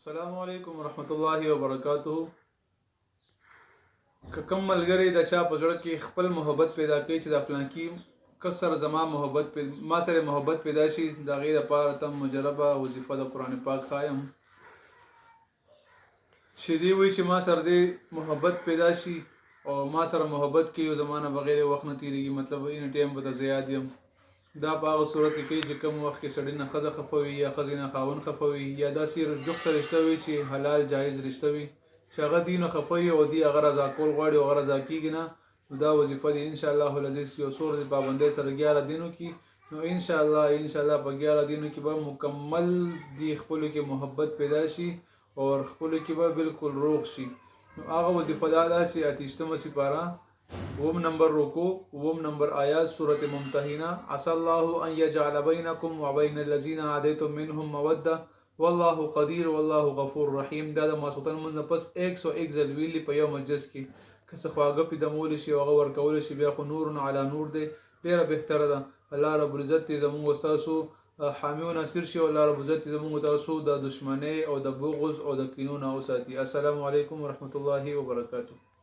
السلام علیکم ورحمت الله وبرکاته. که کوم ملګری د چا په زړه کې خپل محبت پیدا کوي چې د فلانکي کس سره زما محبت ما سره محبت پیدا شي، د هغې دپاره ته مجربه وظیفه د قرآن پاک ښایم چې دی وایي چې ما سره دې محبت پیدا شي او ما سره محبت کوي او زما نه بغیر وخت نه تېرېږي، مطلب ایني ټایم به ته زیات یم. دا په هغه صورت کې کوي چې کوم وخت کې سړي نه ښځه خفه وي یا ښځې نه خاوند خفه وي یا داسې جفته رشته وي چې حلال جایز رشته وي چې هغه دي نه خفه وي او دی هغه رضا کول غواړي او هغه رضا کېږي نه، نو دا وظیفه دي انشاءالله العزیز یو څو ورځې پابندۍ سره 11 دینو کې، نو انشاءالله په 11 دینو کې به مکمل دی خپلو کې محبت پیدا شي او خپلو کې به بالکل روغ شي. نو هغه وظیفه دا ده چې 28مه سپاره 9 نمبر رکوع 9 نمبر آیات سورة ممتحنه عسى الله ان يجعل بينكم وبين الذين عاديتم منهم موده والله قدير والله غفور رحيم. دا د ماسوتن منځ پس 101 ځل ویلي په یو مجلس کې، که څه خواږه پې دمولی شي او هغه ورکولی شي بیا خو نور علی نور دی، ډېره بهتره ده. الله رب العزت دې زموږ ستاسو حامي و ناصر شي او الله رب العزت دې زموږ تاسو د دشمنۍ او د بغض او د کینو نه وساتي. السلام علیکم ورحمت الله وبرکاته.